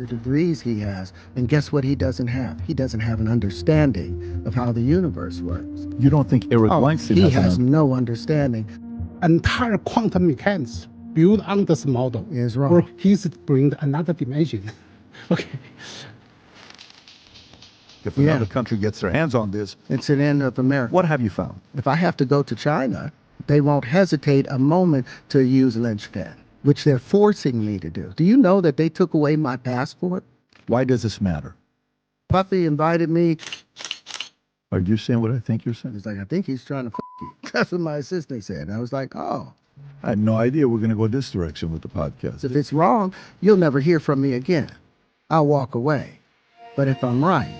the degrees he has. And guess what he doesn't have? He doesn't have an understanding of how the universe works. You don't think Eric Weinstein He has has an no understanding. Entire quantum mechanics built on this model Is wrong. or he's bring another dimension. Okay. If another country gets their hands on this, It's an end of America. what have you found? If I have to go to China, they won't hesitate a moment to use linchpin, which they're forcing me to do. Do you know that they took away my passport? Why does this matter? Puppy invited me. Are you saying what I think you're saying? He's like, I think he's trying to you. That's what my assistant said. And I was like, oh, I had no idea we're going to go this direction with the podcast. if it's wrong, you'll never hear from me again. I'll walk away. But if I'm right,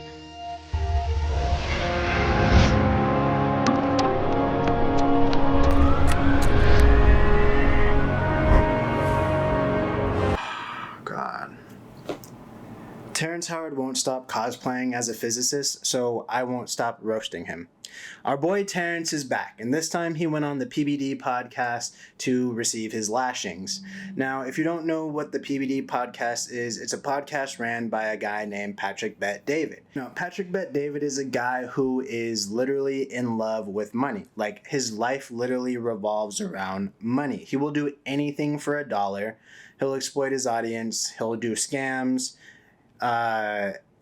God. Terrence Howard won't stop cosplaying as a physicist, so I won't stop roasting him. Our boy Terrence is back, and this time he went on the PBD Podcast to receive his lashings. Now, if you don't know what the PBD Podcast is, it's a podcast ran by a guy named Patrick Bet David. Now, Patrick Bet David is a guy who is literally in love with money. Like, his life literally revolves around money. He will do anything for $1. He'll exploit his audience. He'll do scams.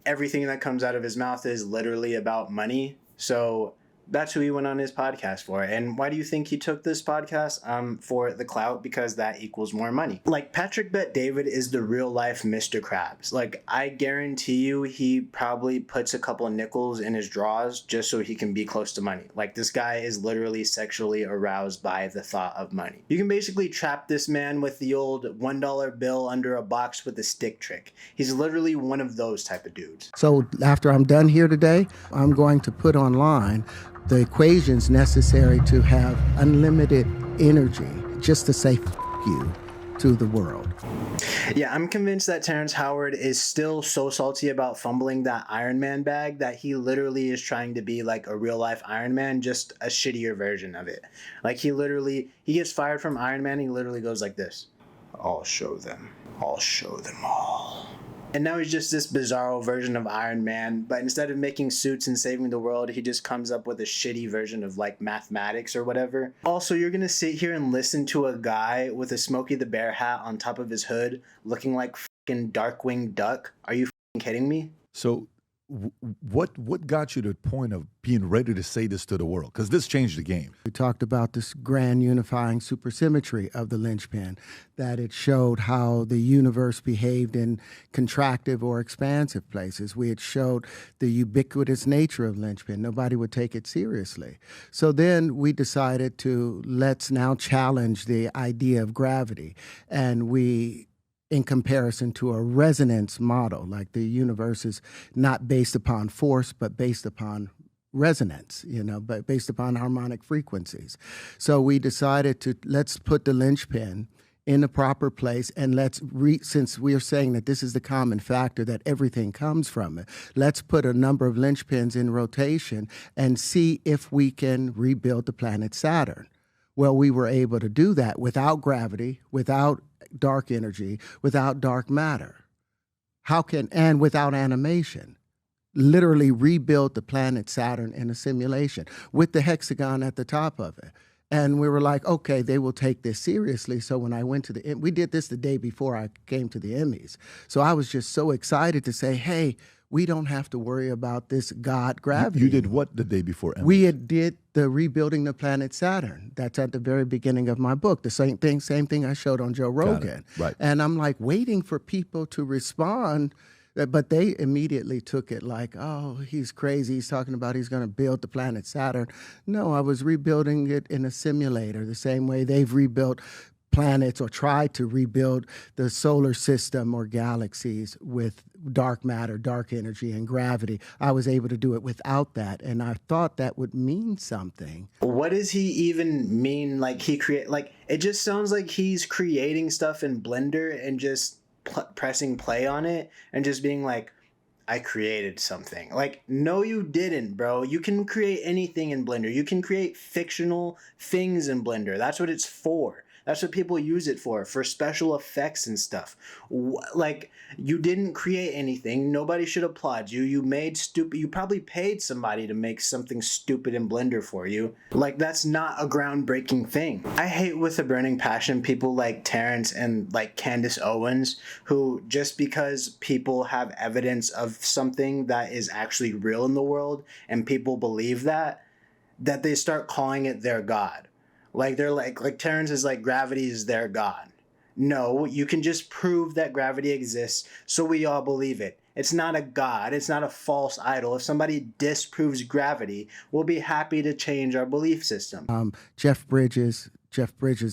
Everything that comes out of his mouth is literally about money. So that's who he went on his podcast for. And why do you think he took this podcast? For the clout, because that equals more money. Like, Patrick Bet David is the real life Mr. Krabs. Like, I guarantee you he probably puts a couple of nickels in his drawers just so he can be close to money. Like, this guy is literally sexually aroused by the thought of money. You can basically trap this man with the old $1 bill under a box with a stick trick. He's literally one of those type of dudes. so after I'm done here today, I'm going to put online the equations necessary to have unlimited energy just to say you to the world. Yeah, I'm convinced that Terrence Howard is still so salty about fumbling that Iron Man bag that he literally is trying to be like a real life Iron Man, just a shittier version of it. Like, he gets fired from Iron Man, he literally goes like this: I'll show them all. And now he's just this bizarro version of Iron Man, but instead of making suits and saving the world, he just comes up with a shitty version of like mathematics or whatever. Also, you're gonna sit here and listen to a guy with a Smokey the Bear hat on top of his hood looking like fucking Darkwing Duck? Are you fucking kidding me? So what got you to the point of being ready to say this to the world? Because this changed the game. We talked about this grand unifying supersymmetry of the linchpin, that it showed how the universe behaved in contractive or expansive places. We had showed the ubiquitous nature of linchpin. Nobody would take it seriously. So then we decided to let's now challenge the idea of gravity. And we, in comparison to a resonance model, like the universe is not based upon force, but based upon resonance, but based upon harmonic frequencies. So we decided to let's put the linchpin in the proper place, and since we are saying that this is the common factor, that everything comes from it, let's put a number of linchpins in rotation and see if we can rebuild the planet Saturn. Well, we were able to do that without gravity, without dark energy, without dark matter. And without animation. Literally rebuild the planet Saturn in a simulation with the hexagon at the top of it. And we were like, okay, they will take this seriously. So when I went to we did this the day before I came to the Emmys. So I was just so excited to say, hey, we don't have to worry about this God gravity. You did what the day before Emmys? We did the rebuilding the planet Saturn. That's at the very beginning of my book. The same thing I showed on Joe Rogan. Right. And I'm like waiting for people to respond, but they immediately took it like, oh, he's crazy. He's talking about he's going to build the planet Saturn. No, I was rebuilding it in a simulator, the same way they've rebuilt planets or tried to rebuild the solar system or galaxies with dark matter, dark energy, and gravity. I was able to do it without that, and I thought that would mean something. What does he even mean? Like, it just sounds like he's creating stuff in Blender and just pressing play on it and just being like, I created something. Like, no, you didn't, bro. You can create anything in Blender. You can create fictional things in Blender. That's what it's for. That's what people use it for special effects and stuff. Like, you didn't create anything. Nobody should applaud you. You made stupid. You probably paid somebody to make something stupid in Blender for you. Like, that's not a groundbreaking thing. I hate with a burning passion people like Terrence and like Candace Owens, who just because people have evidence of something that is actually real in the world and people believe that they start calling it their god. Like, they're like Terrence is like, gravity is their god. No, you can just prove that gravity exists so we all believe it. It's not a god. It's not a false idol. If somebody disproves gravity, we'll be happy to change our belief system. Jeff Bridges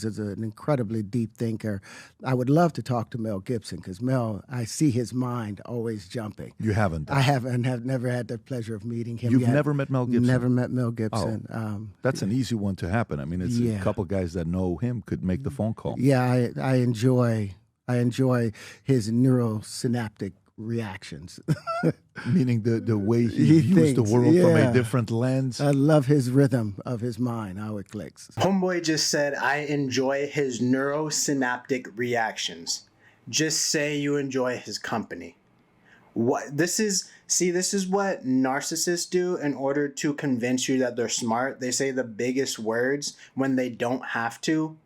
is an incredibly deep thinker. I would love to talk to Mel Gibson because Mel, I see his mind always jumping. You haven't? I haven't. Have never had the pleasure of meeting him. You've yet. never met Mel Gibson? Never met Mel Gibson. Oh, that's an easy one to happen. I mean, it's a couple guys that know him could make the phone call. Yeah, I enjoy his neurosynaptic reactions. Meaning the way he views the world from a different lens. I love his rhythm of his mind, how it clicks. Homeboy just said, I enjoy his neurosynaptic reactions. Just say you enjoy his company. This is what narcissists do in order to convince you that they're smart. They say the biggest words when they don't have to.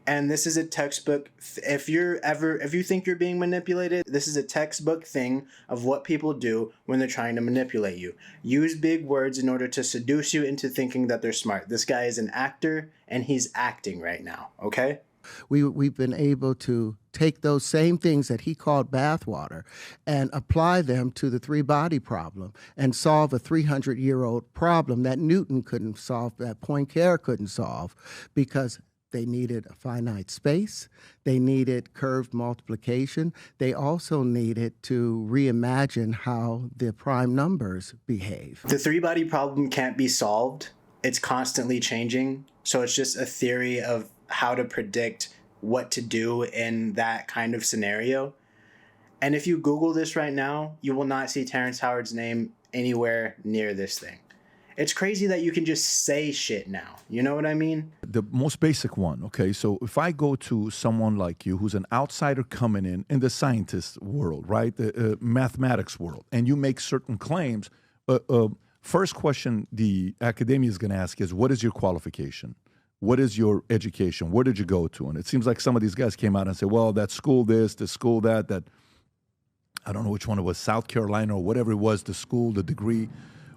And this is a textbook. If you think you're being manipulated, this is a textbook thing of what people do when they're trying to manipulate you. Use big words in order to seduce you into thinking that they're smart. This guy is an actor, and he's acting right now, okay? We've been able to take those same things that he called bathwater and apply them to the three-body problem and solve a 300-year-old problem that Newton couldn't solve, that Poincare couldn't solve, because they needed a finite space. They needed curved multiplication. They also needed to reimagine how the prime numbers behave. The three-body problem can't be solved. It's constantly changing. So it's just a theory of how to predict what to do in that kind of scenario. And if you Google this right now, you will not see Terrence Howard's name anywhere near this thing. It's crazy that you can just say shit now. You know what I mean? The most basic one, okay? So if I go to someone like you who's an outsider coming in the scientist world, right? The mathematics world, and you make certain claims, first question the academia is going to ask is, what is your qualification? What is your education? Where did you go to? And it seems like some of these guys came out and said, well, that school this, the school that, I don't know which one it was, South Carolina or whatever it was, the school, the degree,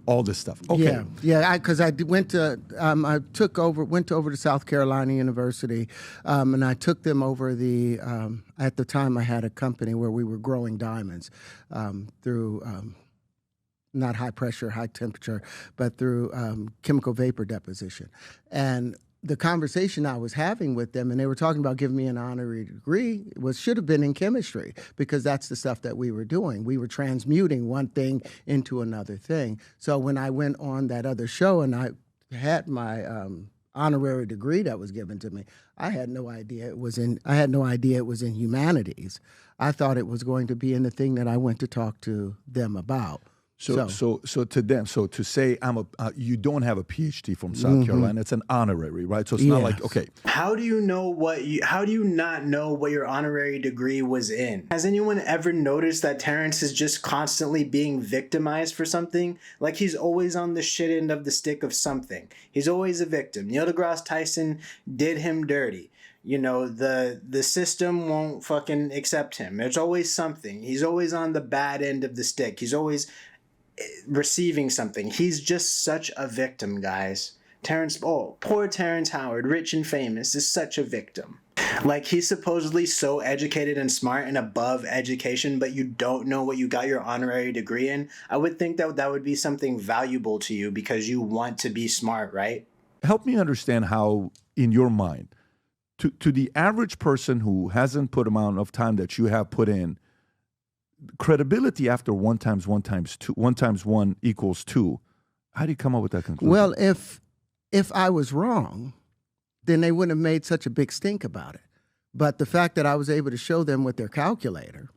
all this stuff. Okay. Yeah. Because I went over to South Carolina University, and I took them over at the time I had a company where we were growing diamonds through not high pressure, high temperature, but through chemical vapor deposition. And the conversation I was having with them, and they were talking about giving me an honorary degree, should have been in chemistry, because that's the stuff that we were doing. We were transmuting one thing into another thing. So when I went on that other show and I had my honorary degree that was given to me, I had no idea it was in humanities. I thought it was going to be in the thing that I went to talk to them about. So to them, to say you don't have a PhD from South Carolina, it's an honorary, right? So it's not like, okay. How do you not know what your honorary degree was in? Has anyone ever noticed that Terrence is just constantly being victimized for something? Like, he's always on the shit end of the stick of something. He's always a victim. Neil deGrasse Tyson did him dirty. You know, the system won't fucking accept him. There's always something. He's always on the bad end of the stick. He's always receiving something. He's just such a victim, guys. Poor Terrence Howard, rich and famous, is such a victim. Like, he's supposedly so educated and smart and above education, but you don't know what you got your honorary degree in. I would think that would be something valuable to you because you want to be smart, right? Help me understand how, in your mind, to the average person who hasn't put amount of time that you have put in, credibility after 1 times 1 times 2, 1 times 1 equals 2. How do you come up with that conclusion? Well, if I was wrong, then they wouldn't have made such a big stink about it. But the fact that I was able to show them with their calculator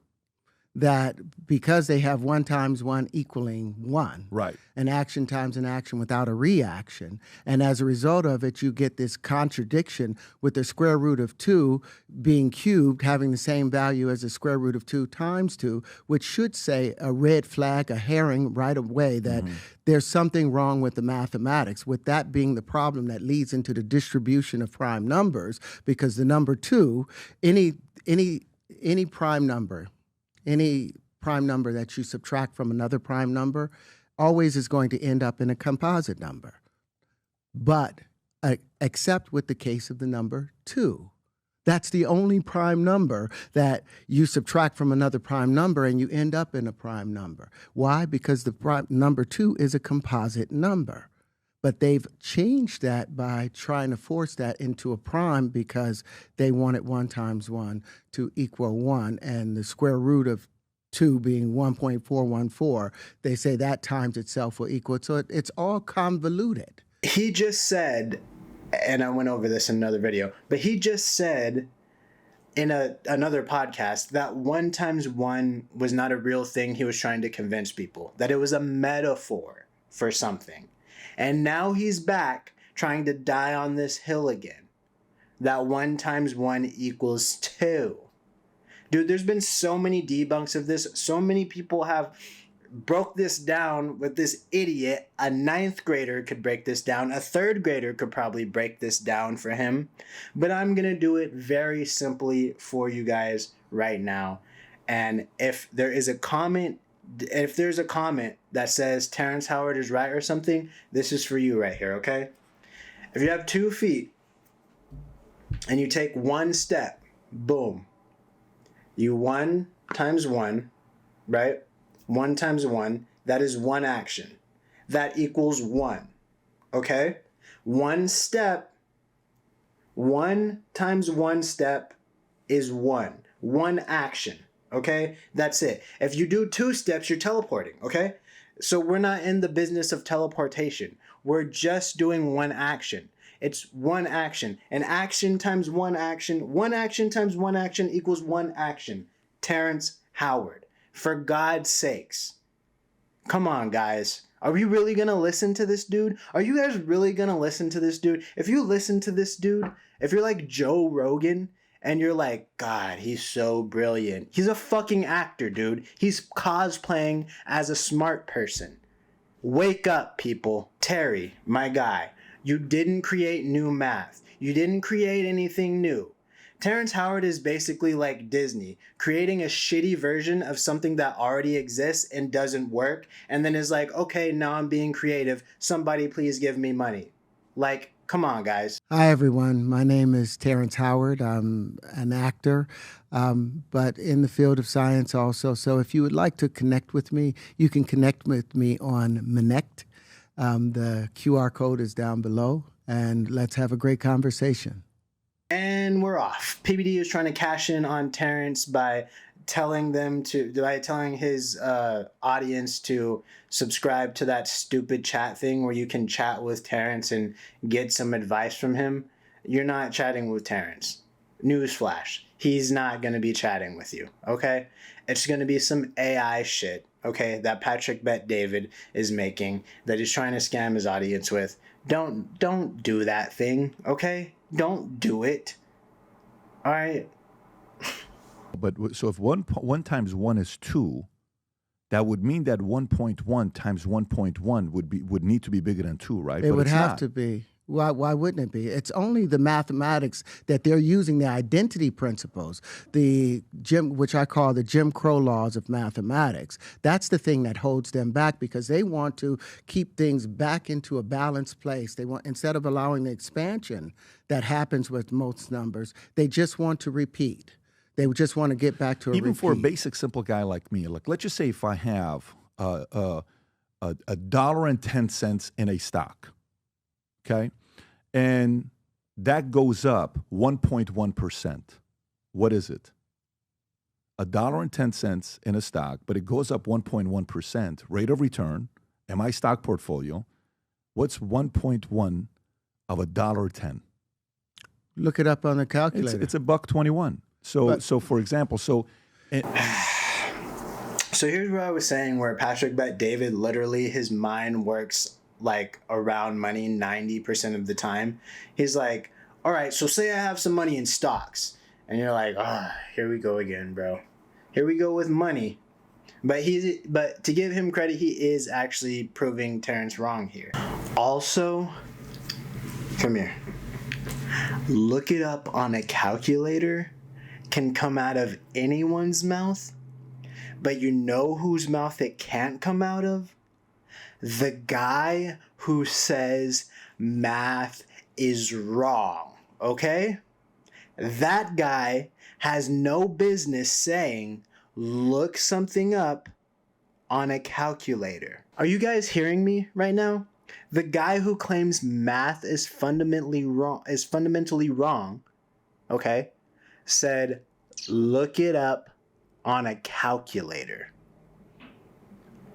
that because they have 1 times 1 equaling 1. Right. An action times an action without a reaction. And as a result of it, you get this contradiction with the square root of 2 being cubed, having the same value as the square root of 2 times 2, which should say a red flag, a herring right away that there's something wrong with the mathematics, with that being the problem that leads into the distribution of prime numbers, because the number 2, any prime number, any prime number that you subtract from another prime number always is going to end up in a composite number. But except with the case of the number 2. That's the only prime number that you subtract from another prime number and you end up in a prime number. Why? Because the prime number 2 is a composite number. But they've changed that by trying to force that into a prime because they wanted 1 times 1 to equal 1, and the square root of 2 being 1.414, they say that times itself will equal. So it's all convoluted. He just said, and I went over this in another video, but he just said in another podcast that 1 times 1 was not a real thing. He was trying to convince people that it was a metaphor for something. And now he's back trying to die on this hill again. That 1 times 1 equals 2. Dude, there's been so many debunks of this. So many people have broke this down with this idiot. A 9th grader could break this down. A 3rd grader could probably break this down for him. But I'm going to do it very simply for you guys right now. And if there's a comment that says Terrence Howard is right or something, this is for you right here, okay? If you have 2 feet and you take 1 step, boom. You 1 times 1, right? 1 times 1, that is 1 action. That equals 1, okay? 1 step, 1 times 1 step is 1. 1 action. Okay, that's it. If you do 2 steps, you're teleporting, okay? So we're not in the business of teleportation. We're just doing 1 action. It's 1 action. An action times 1 action. 1 action times 1 action equals 1 action. Terrence Howard. For God's sakes. Come on, guys. Are we really going to listen to this dude? Are you guys really going to listen to this dude? If you listen to this dude, if you're like Joe Rogan, and you're like, God, he's so brilliant. He's a fucking actor, dude. He's cosplaying as a smart person. Wake up, people. Terry, my guy, you didn't create new math. You didn't create anything new. Terrence Howard is basically like Disney, creating a shitty version of something that already exists and doesn't work, and then is like, okay, now I'm being creative. Somebody please give me money. Like, come on, guys. Hi, everyone. My name is Terrence Howard. I'm an actor, but in the field of science also. So if you would like to connect with me, you can connect with me on Minect. The QR code is down below, and let's have a great conversation. And we're off. PBD is trying to cash in on Terrence by telling his audience to subscribe to that stupid chat thing where you can chat with Terrence and get some advice from him. You're not chatting with Terrence. Newsflash. He's not going to be chatting with you, okay? It's going to be some AI shit, okay, that Patrick Bet David is making that he's trying to scam his audience with. Don't do that thing, okay? Don't do it. All right? But so if 1 times 1 is 2, that would mean that 1.1 times 1.1 would need to be bigger than 2, right? It would have to be. Why wouldn't it be? It's only the mathematics that they're using, the identity principles, which I call the Jim Crow laws of mathematics. That's the thing that holds them back, because they want to keep things back into a balanced place. They want, instead of allowing the expansion that happens with most numbers, they just want to repeat. They just want to get back to a even repeat. For a basic, simple guy like me. Like, let's just say if I have $1.10 in a stock, okay, and that goes up 1.1%. What is it? $1.10 in a stock, but it goes up 1.1% rate of return. In my stock portfolio, what's 1.1 of $1.10? Look it up on the calculator. It's $1.21. So for example, So here's what I was saying, where Patrick Bet David, literally his mind works like around money 90% of the time. He's like, all right, so say I have some money in stocks. And you're like, here we go again, bro. Here we go with money. But to give him credit, he is actually proving Terrence wrong here. Also, come here. Look it up on a calculator. Can come out of anyone's mouth. But you know whose mouth it can't come out of? The guy who says math is wrong, okay? That guy has no business saying, look something up on a calculator. Are you guys hearing me right now? The guy who claims math is fundamentally wrong, okay, said, look it up on a calculator.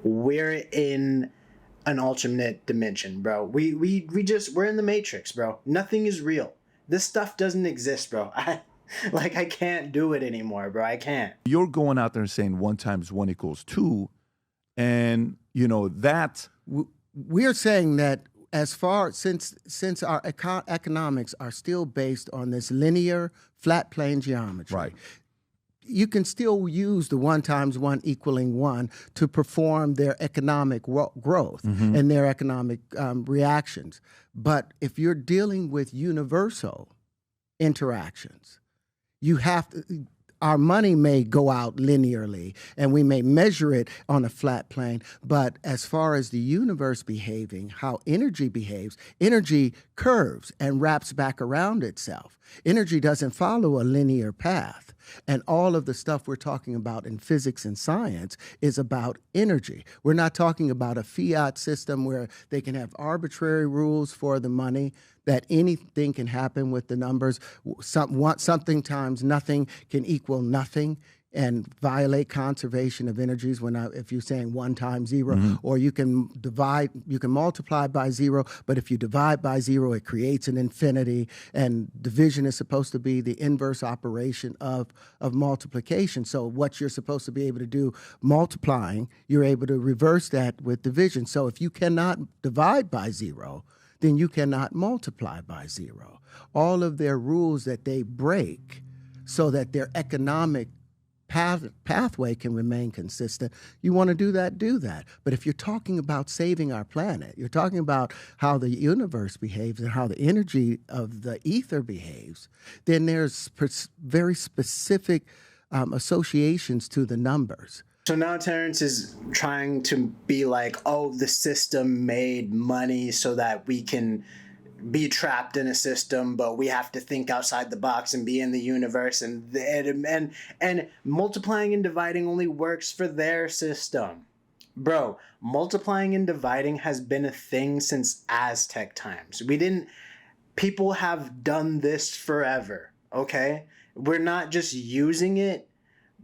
We're in an alternate dimension, bro. We're in the Matrix, bro. Nothing is real. This stuff doesn't exist, bro. I can't do it anymore, bro. I can't. You're going out there and saying 1 × 1 = 2, and that we're saying that as far since our economics are still based on this linear flat plane geometry, right. You can still use the 1 × 1 = 1 to perform their economic growth and their economic reactions. But if you're dealing with universal interactions, you have to. Our money may go out linearly, and we may measure it on a flat plane. But as far as the universe behaving, how energy behaves, energy curves and wraps back around itself. Energy doesn't follow a linear path. And all of the stuff we're talking about in physics and science is about energy. We're not talking about a fiat system where they can have arbitrary rules for the money, that anything can happen with the numbers. Something times nothing can equal nothing and violate conservation of energies if you're saying 1 × 0, or you can multiply by 0, but if you divide by 0, it creates an infinity, and division is supposed to be the inverse operation of multiplication. So what you're supposed to be able to do multiplying, you're able to reverse that with division. So if you cannot divide by 0, then you cannot multiply by 0. All of their rules that they break so that their economic pathway can remain consistent. You want to do that. But if you're talking about saving our planet, you're talking about how the universe behaves and how the energy of the ether behaves, then there's very specific associations to the numbers. So now Terrence is trying to be like, oh, the system made money so that we can be trapped in a system, but we have to think outside the box and be in the universe, and multiplying and dividing only works for their system. Bro, multiplying and dividing has been a thing since Aztec times. People have done this forever, okay? We're not just using it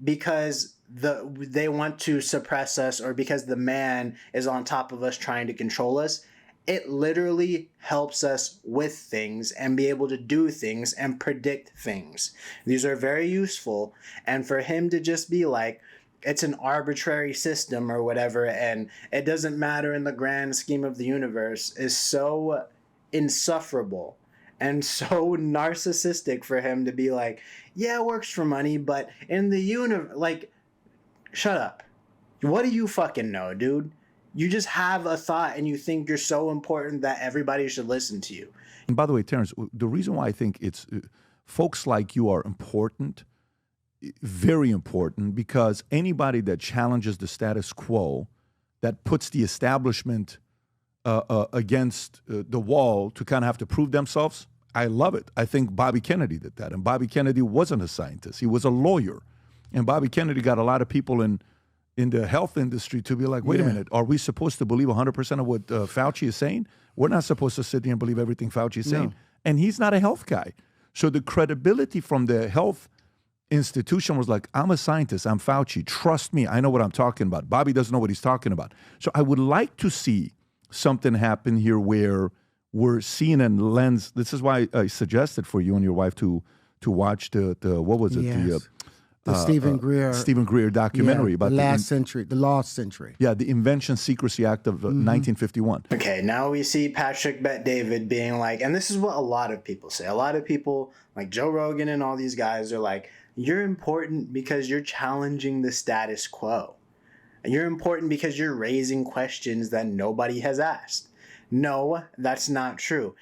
because they want to suppress us or because the man is on top of us trying to control us. It literally helps us with things and be able to do things and predict things. These are very useful. And for him to just be like, it's an arbitrary system or whatever, and it doesn't matter in the grand scheme of the universe, is so insufferable and so narcissistic for him to be like, yeah, it works for money, but in the universe, like, shut up. What do you fucking know, dude? You just have a thought and you think you're so important that everybody should listen to you. And by the way, Terrence, the reason why I think it's folks like you are important, very important, because anybody that challenges the status quo, that puts the establishment against the wall to kind of have to prove themselves, I love it. I think Bobby Kennedy did that. And Bobby Kennedy wasn't a scientist. He was a lawyer. And Bobby Kennedy got a lot of people in the health industry to be like, wait a minute, are we supposed to believe 100% of what Fauci is saying? We're not supposed to sit there and believe everything Fauci is saying. And he's not a health guy. So the credibility from the health institution was like, I'm a scientist, I'm Fauci, trust me, I know what I'm talking about. Bobby doesn't know what he's talking about. So I would like to see something happen here where we're seeing a lens. This is why I suggested for you and your wife to watch the what was it? Yes. The Stephen Greer documentary about the lost century. Yeah, the Invention Secrecy Act of 1951. Okay, now we see Patrick Bet-David being like, and this is what a lot of people say. A lot of people, like Joe Rogan and all these guys, are like, you're important because you're challenging the status quo. And you're important because you're raising questions that nobody has asked. No, that's not true.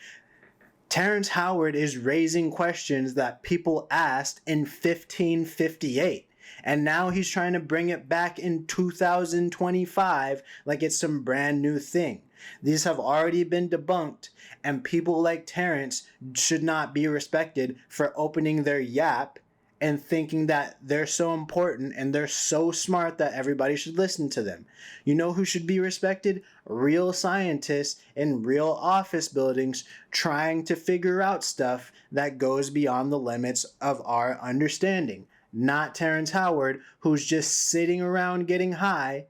Terrence Howard is raising questions that people asked in 1558. And now he's trying to bring it back in 2025 like it's some brand new thing. These have already been debunked, and people like Terrence should not be respected for opening their yap and thinking that they're so important and they're so smart that everybody should listen to them. You know who should be respected? Real scientists in real office buildings trying to figure out stuff that goes beyond the limits of our understanding. Not Terrence Howard, who's just sitting around getting high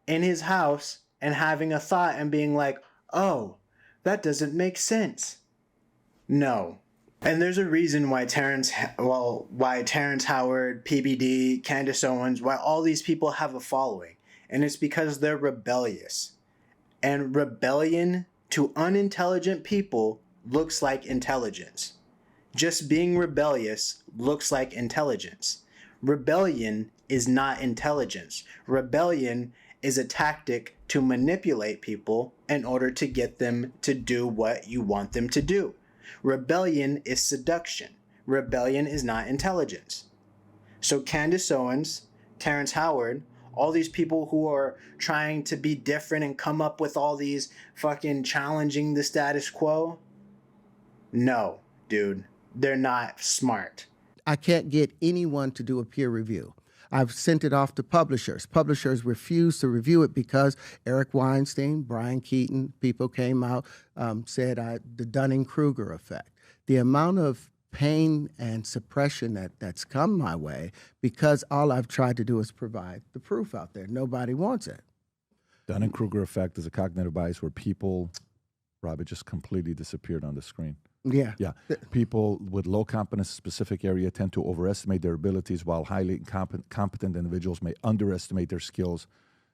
in his house and having a thought and being like, oh, that doesn't make sense. No. And there's a reason why Terrence Howard, PBD, Candace Owens, why all these people have a following. And it's because they're rebellious. And rebellion to unintelligent people looks like intelligence. Just being rebellious looks like intelligence. Rebellion is not intelligence. Rebellion is a tactic to manipulate people in order to get them to do what you want them to do. Rebellion is seduction. Rebellion is not intelligence. So Candace Owens, Terrence Howard, all these people who are trying to be different and come up with all these fucking challenging the status quo, no, dude, they're not smart. I can't get anyone to do a peer review. I've sent it off to publishers. Publishers refuse to review it because Eric Weinstein, Brian Keaton, people came out, said the Dunning-Kruger effect. The amount of pain and suppression that's come my way because all I've tried to do is provide the proof out there. Nobody wants it. Dunning-Kruger effect is a cognitive bias where people, Rob, it just completely disappeared on the screen. Yeah. Yeah. People with low competence in a specific area tend to overestimate their abilities, while highly competent individuals may underestimate their skills.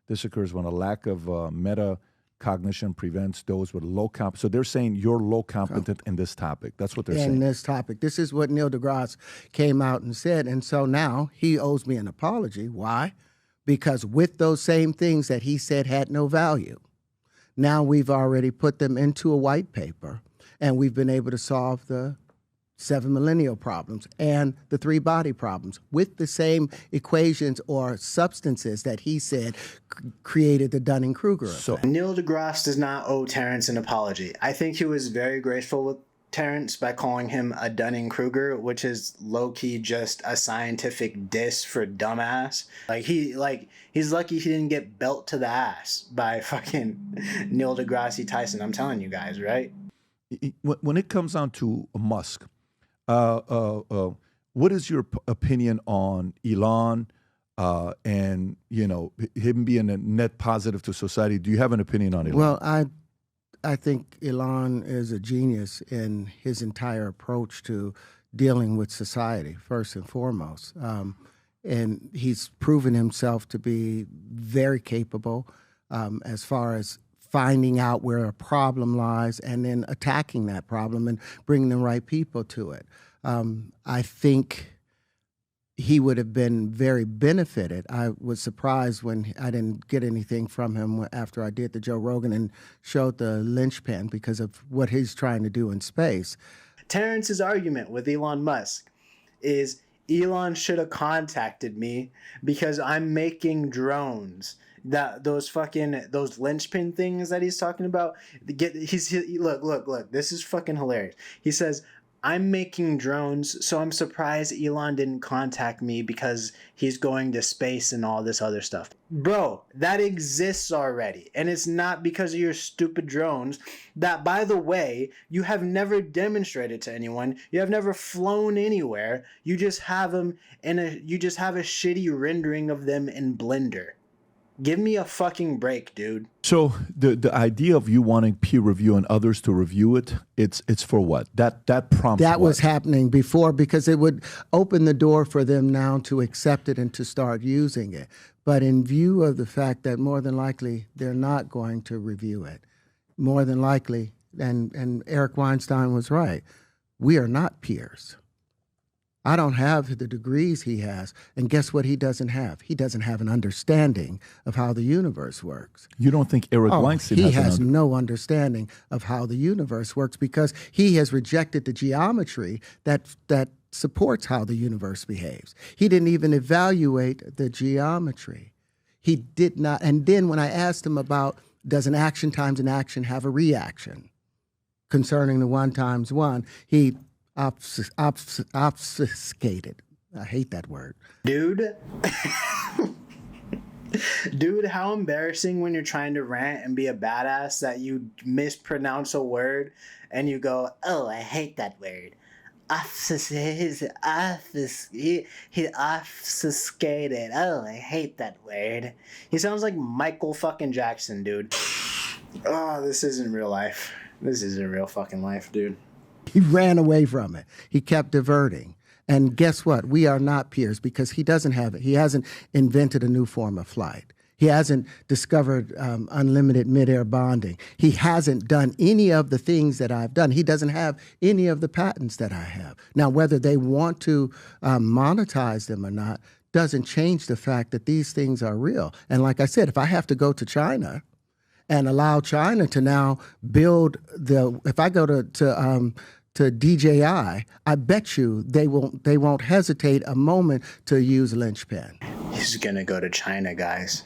This occurs when a lack of metacognition prevents those with low competence. So they're saying you're low competent in this topic. That's what they're saying. In this topic. This is what Neil deGrasse came out and said. And so now he owes me an apology. Why? Because with those same things that he said had no value, now we've already put them into a white paper. And we've been able to solve the 7 millennial problems and the 3 body problems with the same equations or substances that he said created the Dunning-Kruger effect. So Neil deGrasse does not owe Terrence an apology. I think he was very graceful with Terrence by calling him a Dunning-Kruger, which is low-key just a scientific diss for dumbass. He's lucky he didn't get belt to the ass by fucking Neil deGrasse Tyson. I'm telling you guys, right? When it comes down to Musk, what is your opinion on Elon and him being a net positive to society? Do you have an opinion on Elon? Well, I think Elon is a genius in his entire approach to dealing with society, first and foremost. And he's proven himself to be very capable as far as finding out where a problem lies and then attacking that problem and bringing the right people to it. I think he would have been very benefited. I was surprised when I didn't get anything from him after I did the Joe Rogan and showed the linchpin because of what he's trying to do in space. Terrence's argument with Elon Musk is Elon should have contacted me because I'm making drones. Those linchpin things that he's talking about. Look. This is fucking hilarious. He says, I'm making drones, so I'm surprised Elon didn't contact me because he's going to space and all this other stuff. Bro, that exists already. And it's not because of your stupid drones that, by the way, you have never demonstrated to anyone. You have never flown anywhere. You just have them you just have a shitty rendering of them in Blender. Give me a fucking break, dude. So the idea of you wanting peer review and others to review it, it's for what? That prompts That what? was happening before because it would open the door for them now to accept it and to start using it. But in view of the fact that more than likely they're not going to review it, more than likely, and Eric Weinstein was right, we are not peers. I don't have the degrees he has. And guess what he doesn't have? He doesn't have an understanding of how the universe works. You don't think Eric Weinstein he has has no understanding of how the universe works because he has rejected the geometry that supports how the universe behaves. He didn't even evaluate the geometry. He did not. And then when I asked him about does an action times an action have a reaction concerning the 1 times 1, he obfuscated. I hate that word. Dude. Dude, how embarrassing when you're trying to rant and be a badass that you mispronounce a word and you go, oh, I hate that word. He obfuscated. Oh, I hate that word. He sounds like Michael fucking Jackson, dude. Oh, this isn't real life. This isn't real fucking life, dude. He ran away from it. He kept diverting. And guess what? We are not peers because he doesn't have it. He hasn't invented a new form of flight. He hasn't discovered unlimited midair bonding. He hasn't done any of the things that I've done. He doesn't have any of the patents that I have. Now, whether they want to monetize them or not doesn't change the fact that these things are real. And like I said, if I have to go to China and allow China to now build if I go to DJI, I bet you they won't hesitate a moment to use linchpin. He's gonna go to China, guys.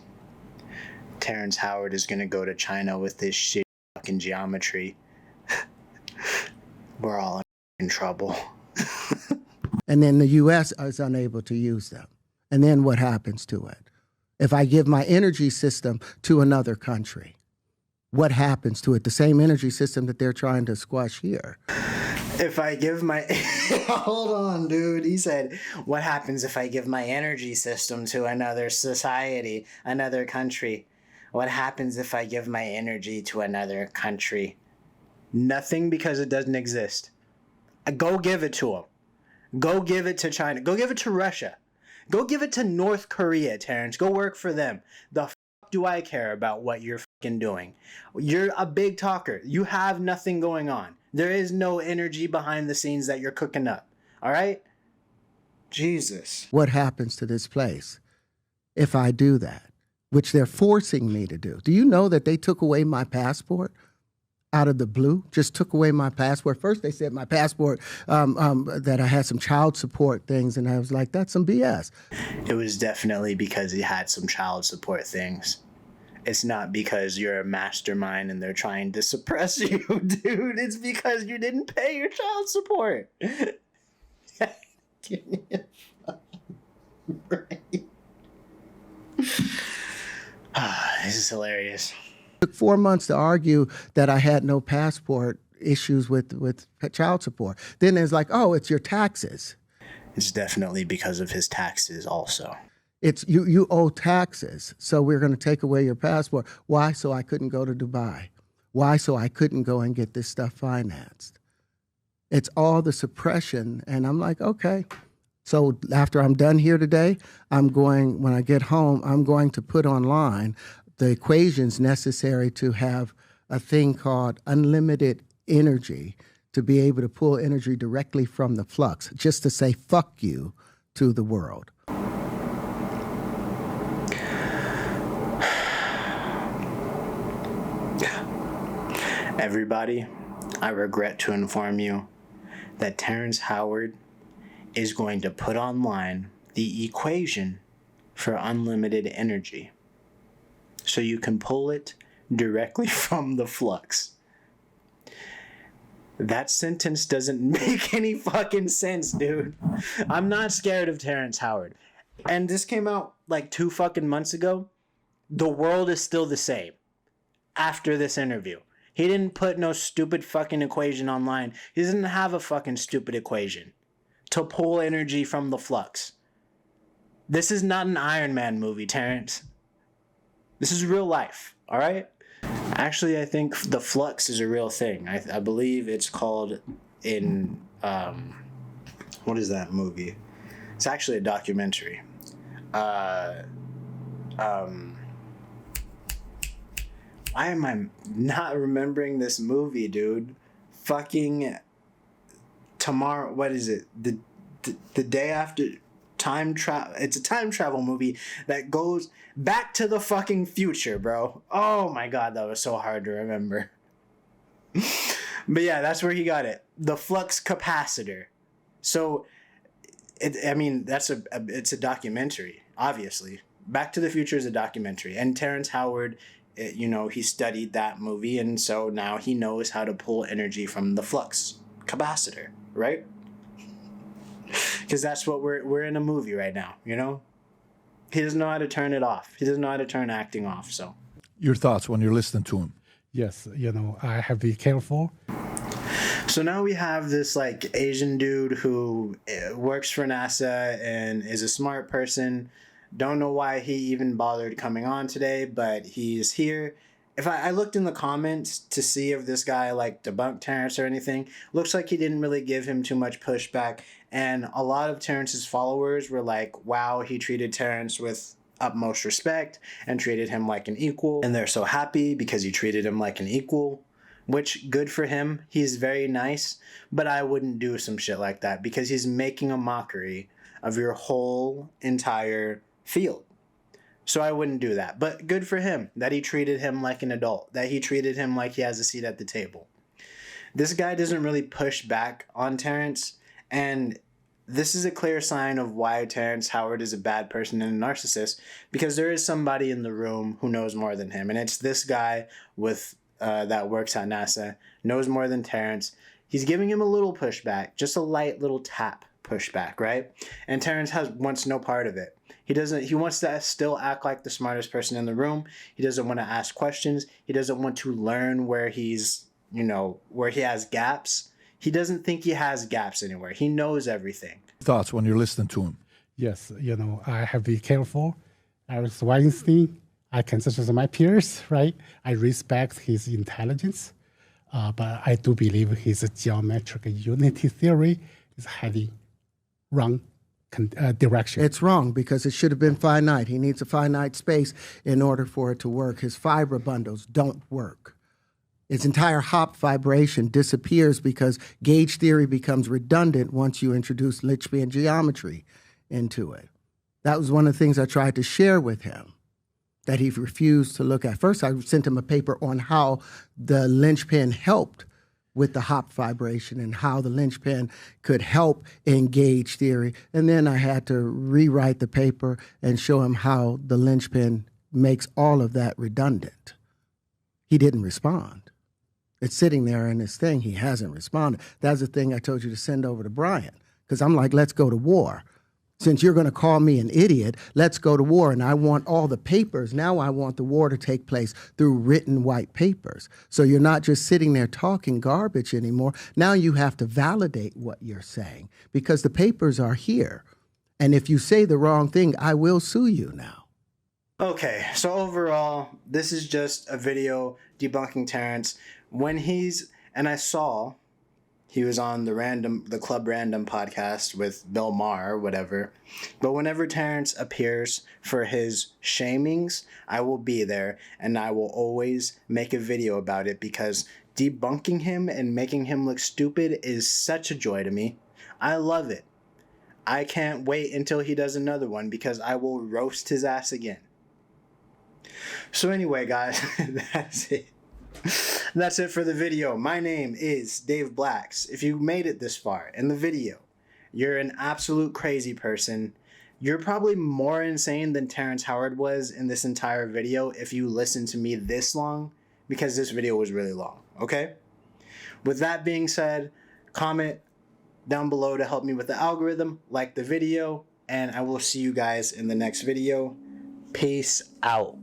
Terrence Howard is gonna go to China with this shit fucking geometry. We're all in trouble. And then the U.S. is unable to use them. And then what happens to it? If I give my energy system to another country, what happens to it? The same energy system that they're trying to squash here. If I give my... Hold on, dude. He said, what happens if I give my energy system to another society, another country? What happens if I give my energy to another country? Nothing, because it doesn't exist. Go give it to them. Go give it to China. Go give it to Russia. Go give it to North Korea, Terrence. Go work for them. The do I care about what you're fucking doing? You're a big talker. You have nothing going on. There is no energy behind the scenes that you're cooking up. All right? Jesus. What happens to this place if I do that, which they're forcing me to do? Do you know that they took away my passport out of the blue? Just took away my passport. First, they said my passport, that I had some child support things, and I was like, that's some BS. It was definitely because he had some child support things. It's not because you're a mastermind and they're trying to suppress you, dude. It's because you didn't pay your child support. Give me a fucking break. This is hilarious. It took 4 months to argue that I had no passport issues with child support. Then it's like, oh, it's your taxes. It's definitely because of his taxes also. It's you owe taxes, so we're going to take away your passport. Why? So I couldn't go to Dubai. Why? So I couldn't go and get this stuff financed. It's all the suppression, and I'm like, okay. So after I'm done here today, when I get home, I'm going to put online the equations necessary to have a thing called unlimited energy, to be able to pull energy directly from the flux, just to say fuck you to the world. Everybody, I regret to inform you that Terrence Howard is going to put online the equation for unlimited energy so you can pull it directly from the flux. That sentence doesn't make any fucking sense, dude. I'm not scared of Terrence Howard. And this came out like 2 fucking months ago. The world is still the same after this interview. He didn't put no stupid fucking equation online. He doesn't have a fucking stupid equation to pull energy from the flux. This is not an Iron Man movie, Terrence. This is real life, all right? Actually, I think the flux is a real thing. I believe it's called in, what is that movie? It's actually a documentary. Why am I not remembering this movie, dude? Fucking tomorrow. What is it? The day after time travel. It's a time travel movie that goes back to the fucking future, bro. Oh my god, that was so hard to remember. But yeah, that's where he got it. The flux capacitor. So, it's a documentary, obviously. Back to the Future is a documentary, and Terrence Howard, he studied that movie, and so now he knows how to pull energy from the flux capacitor, right? Because that's what we're in a movie right now, He doesn't know how to turn it off. He doesn't know how to turn acting off. So, your thoughts when you're listening to him? Yes, I have to be careful. So now we have this Asian dude who works for NASA and is a smart person. Don't know why he even bothered coming on today, but he's here. If I looked in the comments to see if this guy debunked Terrence or anything, looks like he didn't really give him too much pushback. And a lot of Terrence's followers were like, wow, he treated Terrence with utmost respect and treated him like an equal. And they're so happy because he treated him like an equal, which good for him. He's very nice, but I wouldn't do some shit like that because he's making a mockery of your whole entire field. So I wouldn't do that. But good for him that he treated him like an adult, that he treated him like he has a seat at the table. This guy doesn't really push back on Terrence, and this is a clear sign of why Terrence Howard is a bad person and a narcissist, because there is somebody in the room who knows more than him, and it's this guy that works at NASA, knows more than Terrence. He's giving him a little pushback, just a light little tap pushback, right? And Terrence wants no part of it. He wants to still act like the smartest person in the room. He doesn't want to ask questions. He doesn't want to learn where where he has gaps. He doesn't think he has gaps anywhere. He knows everything. Thoughts when you're listening to him? Yes, I have to be careful. Alex Weinstein, I consider my peers, right? I respect his intelligence, but I do believe his geometric unity theory is heading wrong direction. It's wrong because it should have been finite. He needs a finite space in order for it to work. His fiber bundles don't work. Its entire hop vibration disappears because gauge theory becomes redundant once you introduce Lynchpian geometry into it. That was one of the things I tried to share with him that he refused to look at. First, I sent him a paper on how the Lynchpin helped with the hop vibration and how the Lynchpin could help in gauge theory. And then I had to rewrite the paper and show him how the Lynchpin makes all of that redundant. He didn't respond. It's sitting there in this thing. He hasn't responded. That's the thing I told you to send over to Brian, because I'm like, let's go to war. Since you're going to call me an idiot, let's go to war. And I want all the papers. Now I want the war to take place through written white papers. So you're not just sitting there talking garbage anymore. Now you have to validate what you're saying because the papers are here. And if you say the wrong thing, I will sue you now. Okay, so overall, this is just a video debunking Terrence. I saw he was on the Club Random podcast with Bill Maher or whatever. But whenever Terrence appears for his shamings, I will be there and I will always make a video about it because debunking him and making him look stupid is such a joy to me. I love it. I can't wait until he does another one because I will roast his ass again. So anyway, guys, that's it. That's it for the video. My name is Dave Blacks. If you made it this far in the video, you're an absolute crazy person. You're probably more insane than Terrence Howard was in this entire video if you listened to me this long, because this video was really long, okay? With that being said, comment down below to help me with the algorithm, like the video, and I will see you guys in the next video. Peace out.